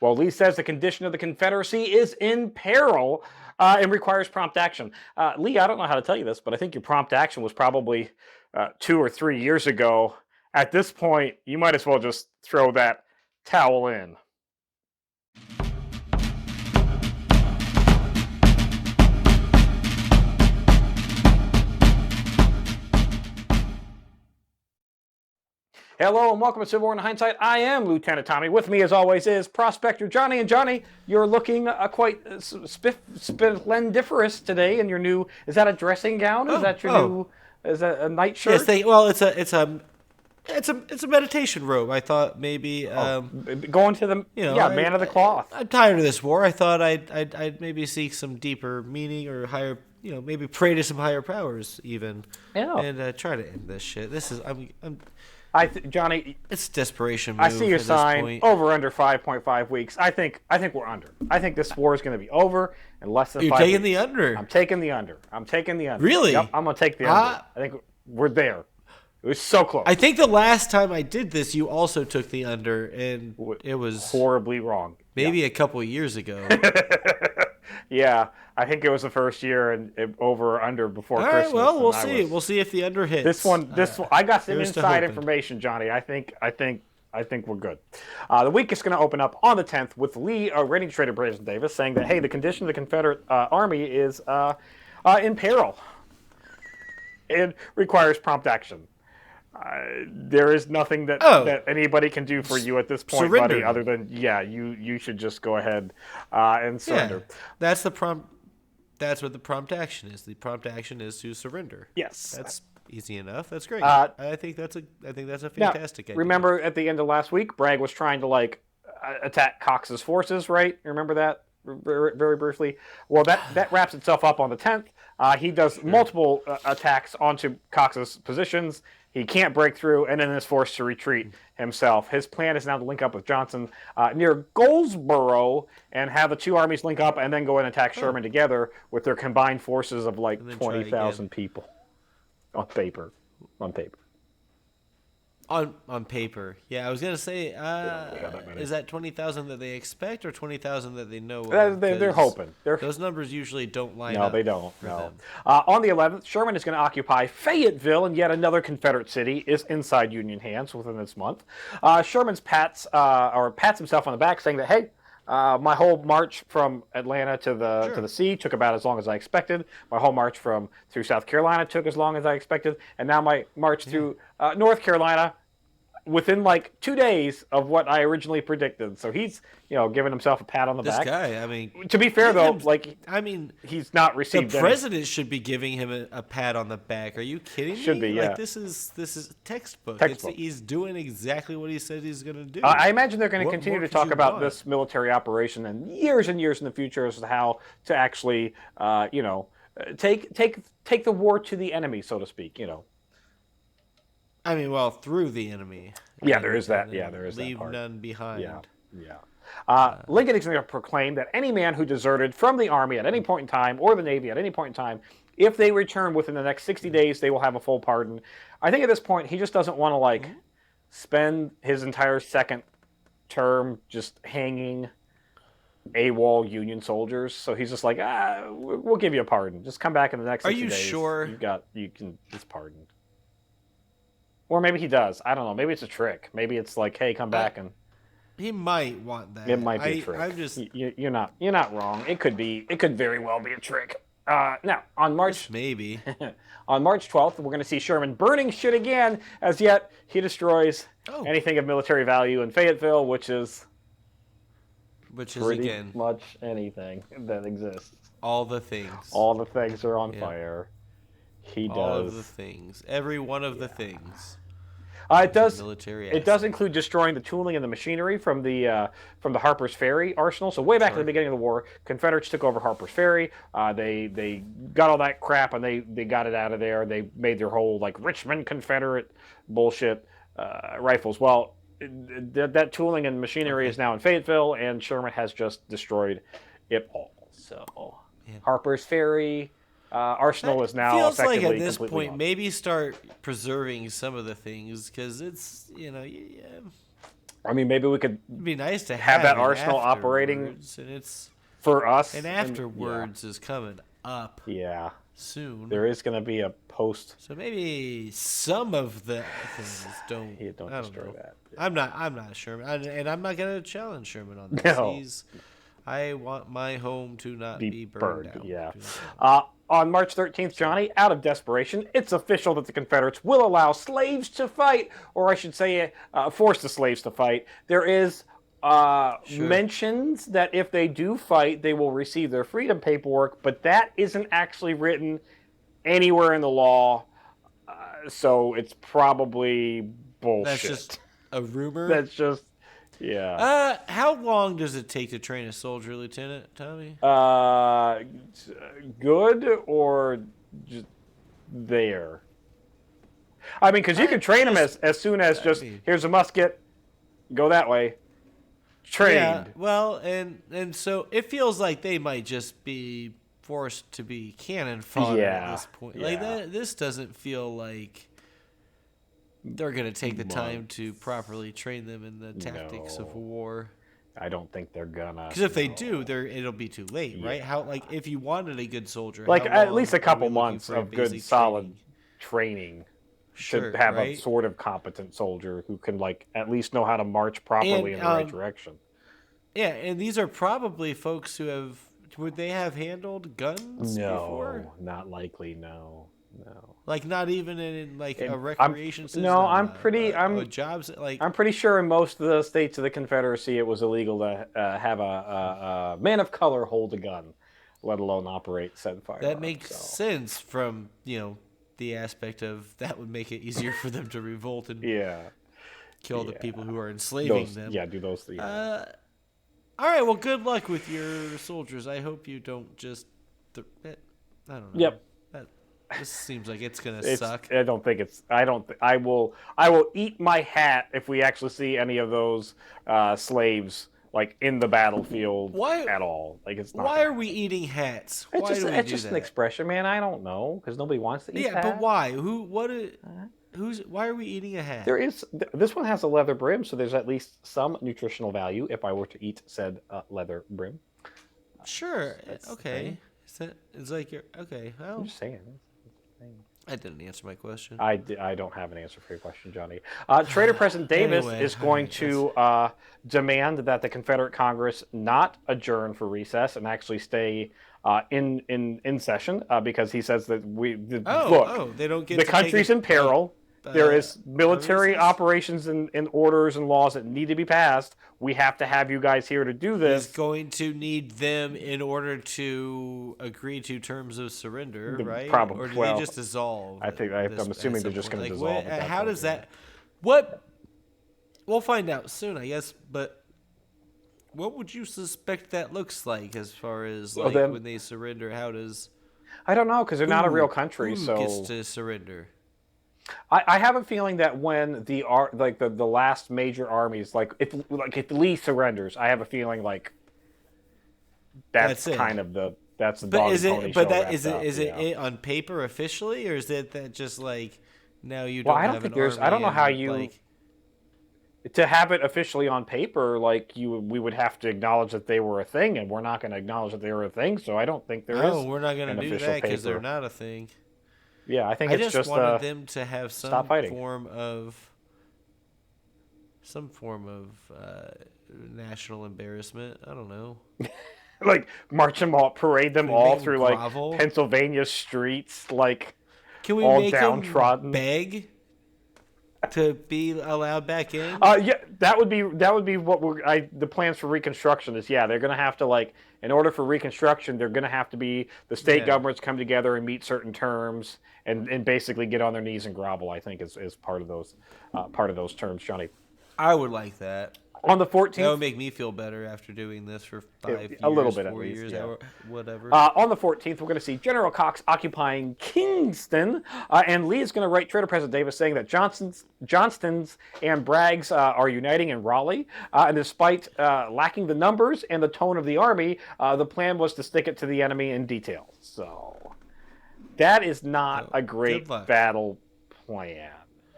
Well, Lee says the condition of the Confederacy is in peril and requires prompt action. Lee, I don't know how to tell you this, but I think your prompt action was probably 2 or 3 years ago. At this point, you might as well just throw that towel in. Hello and welcome to Civil War in Hindsight. I am Lieutenant Tommy. With me, as always, is Prospector Johnny. And Johnny, you're looking quite splendiferous today in your new. Is that a dressing gown? Is that your new? Is that a nightshirt? Yes, it's a meditation robe. I thought maybe going to the man of the cloth. I'm tired of this war. I thought I'd maybe seek some deeper meaning or higher, maybe pray to some higher powers even, and try to end this shit. This is Johnny, it's desperation move. I see your sign. Over under 5.5 weeks. I think we're under. I think this war is going to be over in less than 5 weeks. You're taking the under. I'm taking the under. Really? Yep, I'm going to take the under. I think we're there. It was so close. I think the last time I did this, you also took the under, and it was horribly wrong. Maybe a couple of years ago. Yeah, I think it was the first year and over or under before Christmas. All right, well, we'll see. We'll see if the under hits. This one, I got some inside information, Johnny. I think we're good. The week is going to open up on the 10th with Lee ready to trade to President Davis, saying that, hey, the condition of the Confederate Army is in peril. It requires prompt action. There is nothing that anybody can do for you at this point, surrender. buddy, other than you should just go ahead and surrender. Yeah, that's the prompt. That's what the prompt action is. The prompt action is to surrender. Yes, that's easy enough. That's great. I think that's a fantastic idea. Remember at the end of last week, Bragg was trying to attack Cox's forces, right? Remember that very, very briefly. Well, that wraps itself up on the 10th. He does multiple attacks onto Cox's positions. He can't break through, and then is forced to retreat himself. His plan is now to link up with Johnson near Goldsboro and have the two armies link up and then go and attack Sherman together with their combined forces of 20,000 people. On paper. On paper. Yeah, I was going to say, is that 20,000 that they expect or 20,000 that they know of? They're hoping. Those numbers usually don't line up. No, they don't. No. On the 11th, Sherman is going to occupy Fayetteville, and yet another Confederate city is inside Union hands within this month. Sherman pats himself on the back, saying that, hey, my whole march from Atlanta to the sea took about as long as I expected. My whole march through South Carolina took as long as I expected, and now my march through North Carolina within 2 days of what I originally predicted. So he's, giving himself a pat on the back. This guy, I mean, to be fair though, he's not received. The president should be giving him a pat on the back. Are you kidding me? Should be, yeah. This is textbook. He's doing exactly what he said he's going to do. I imagine they're going to continue to talk about this military operation and years in the future as to how to actually, take the war to the enemy, so to speak. I mean, through the enemy. Yeah, there is that. Yeah, there is that leave part. none behind. Yeah. Lincoln is going to proclaim that any man who deserted from the Army at any point in time, or the Navy at any point in time, if they return within the next 60 days, they will have a full pardon. I think at this point, he just doesn't want to, spend his entire second term just hanging AWOL Union soldiers. So he's just we'll give you a pardon. Just come back in the next 60 days. Are you sure? It's pardoned. Or maybe he does. I don't know. Maybe it's a trick. Maybe it's hey, come back and. He might want that. It might be a trick. I'm just. You're not wrong. It could very well be a trick. Now on March maybe on March 12th, we're going to see Sherman burning shit again. As yet, he destroys anything of military value in Fayetteville, which is pretty much anything that exists. All the things. All the things are on fire. He does. All of the things. Every one of the things. It does include destroying the tooling and the machinery from the Harper's Ferry arsenal. So way back at the beginning of the war, Confederates took over Harper's Ferry. They got all that crap and they got it out of there. They made their whole Richmond Confederate bullshit rifles. Well, that tooling and machinery is now in Fayetteville, and Sherman has just destroyed it all. So Harper's Ferry. Arsenal is now feels effectively at this point gone. Maybe start preserving some of the things because it's I mean, maybe we could It'd be nice to have that an arsenal operating afterwards, and it's for us. and afterwards is coming up. Yeah. Soon. There is going to be a post. So maybe some of the things don't. Yeah, don't I destroy don't know. that. Yeah. I'm not Sherman, and I'm not gonna challenge Sherman on this. No. I want my home to not be burned down. Yeah. On March 13th, Johnny, out of desperation, it's official that the Confederates will allow slaves to fight, or I should say, force the slaves to fight. There is mentions that if they do fight, they will receive their freedom paperwork, but that isn't actually written anywhere in the law, so it's probably bullshit. That's just a rumor? That's just, yeah. How long does it take to train a soldier, Lieutenant Tommy? Good or just there? I mean, because you can train them as soon as here's a musket, go that way. Trained. Yeah, well, and so it feels like they might just be forced to be cannon fodder at this point. Like this doesn't feel like they're going to take the time to properly train them in the tactics of war. I don't think they're gonna. Because if they do, it'll be too late, right? How if you wanted a good soldier, like at least a couple months of good solid training should have a sort of competent soldier who can at least know how to march properly in the right direction. Yeah, and these are probably folks who would they have handled guns before? No, not likely. No. Like not even in a recreation system. No, I'm pretty sure in most of the states of the Confederacy it was illegal to have a man of color hold a gun, let alone operate said firearm. That makes sense from the aspect of that would make it easier for them to revolt and kill the people who are enslaving them. Yeah, do those things. All right, well, good luck with your soldiers. I hope you don't just. I don't know. Yep. This seems like it's gonna suck. I don't think it's. I will eat my hat if we actually see any of those slaves in the battlefield at all. It's not. Why are we eating hats? It's just an expression, man. I don't know because nobody wants to eat. Yeah, but why? Why are we eating a hat? This one has a leather brim, so there's at least some nutritional value if I were to eat said leather brim. Sure. Okay. It's like you're okay. Well, I'm just saying. I didn't answer my question. I don't have an answer for your question, Johnny. Trader President Davis is going to demand that the Confederate Congress not adjourn for recess and actually stay in session because he says that they don't get the country's in peril. There is military operations and orders and laws that need to be passed. We have to have you guys here to do this. He's going to need them in order to agree to terms of surrender, right? Probably. Or do they just dissolve? I'm assuming they're just going to dissolve. How does that? What? We'll find out soon, I guess. But what would you suspect that looks like as far as when they surrender? How does? I don't know because they're not a real country. Who gets to surrender? I have a feeling that when the last major armies if Lee surrenders, I have a feeling that's kind of the dog and pony show. Is it on paper officially, or is it that just now you don't? Well, I don't think there's. I don't know how you to have it officially on paper. We would have to acknowledge that they were a thing, and we're not going to acknowledge that they were a thing. So I don't think there is. Oh, we're not going to do that because they're not a thing. Yeah, I think I it's just wanted them to have some form of national embarrassment. I don't know. March them all, parade them all through Pennsylvania streets, Can we all make downtrodden. Them beg to be allowed back in? Yeah, that would be what the plans for Reconstruction is. Yeah, they're going to have to in order for Reconstruction, they're going to have to be the state governments come together and meet certain terms and basically get on their knees and grovel. I think is part of those terms, Johnny. I would like that. On the 14th, that would make me feel better after doing this for 5 years, a little bit 4 at least, years, whatever. On the 14th, we're going to see General Cox occupying Kingston, and Lee is going to write Trader President Davis saying that Johnston's and Bragg's are uniting in Raleigh, and despite lacking the numbers and the tone of the army, the plan was to stick it to the enemy in detail. So that is not a great battle plan.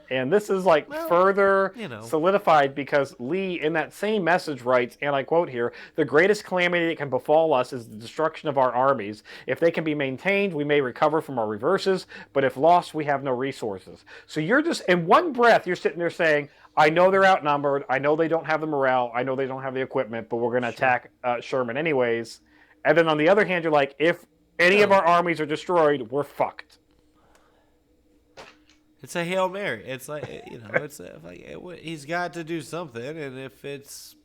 And this is like further know. solidified because Lee, in that same message, writes, and I quote here, "The greatest calamity that can befall us is the destruction of our armies. If they can be maintained, we may recover from our reverses, but if lost, we have no resources." So you're just, in one breath, you're sitting there saying, I know they're outnumbered. I know they don't have the morale. I know they don't have the equipment, but we're going to attack Sherman anyways. And then on the other hand, you're like, if any of our armies are destroyed, we're fucked. It's a Hail Mary. It's like, it's like he's got to do something, and if it's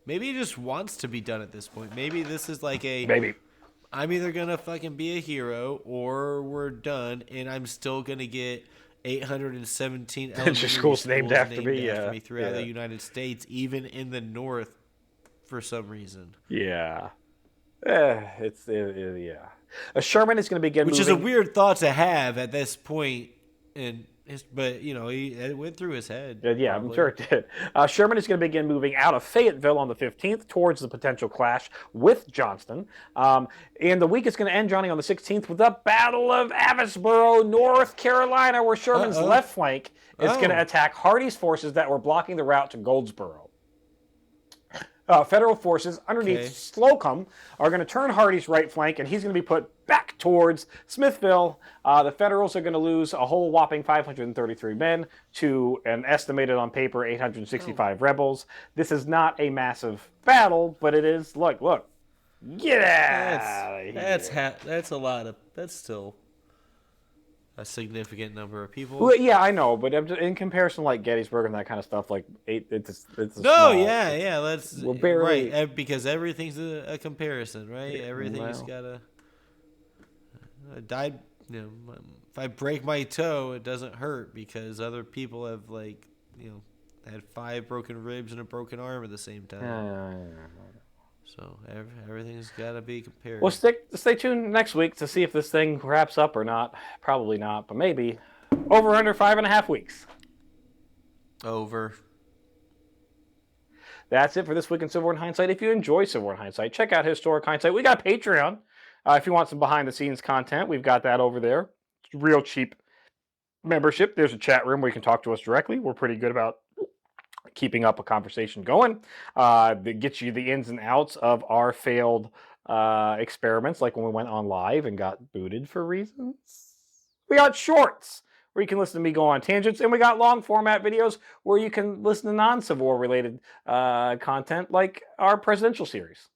maybe he just wants to be done at this point. Maybe this is like I'm either gonna fucking be a hero or we're done, and I'm still gonna get 817 elementary schools named after me throughout the United States, even in the North, for some reason. Yeah, Sherman is going to begin, which is a weird thought to have at this point, but it went through his head. Yeah, probably. I'm sure it did. Sherman is going to begin moving out of Fayetteville on the 15th towards the potential clash with Johnston. And the week is going to end, Johnny, on the 16th with the Battle of Averasboro, North Carolina, where Sherman's left flank is going to attack Hardee's forces that were blocking the route to Goldsboro. Federal forces underneath Slocum are going to turn Hardee's right flank, and he's going to be put back towards Smithville. The Federals are going to lose a whole whopping 533 men to an estimated on paper 865 rebels. This is not a massive battle, but it is, look, get out of here. That's a lot of, that's still a significant number of people. Well, yeah, I know, but in comparison, like Gettysburg and that kind of stuff, like it's no, let's we're barely, right, because everything's a comparison, right? Everything's gotta died. If I break my toe, it doesn't hurt because other people have had 5 broken ribs and a broken arm at the same time. So everything's got to be compared. Well, stay tuned next week to see if this thing wraps up or not. Probably not, but maybe. Over under 5.5 weeks. Over. That's it for this week in Civil War in Hindsight. If you enjoy Civil War in Hindsight, check out Historic Hindsight. We got Patreon. If you want some behind-the-scenes content, we've got that over there. It's real cheap membership. There's a chat room where you can talk to us directly. We're pretty good about keeping up a conversation going that gets you the ins and outs of our failed experiments, like when we went on live and got booted for reasons. We got shorts where you can listen to me go on tangents, and we got long format videos where you can listen to non-Civil War related content like our presidential series.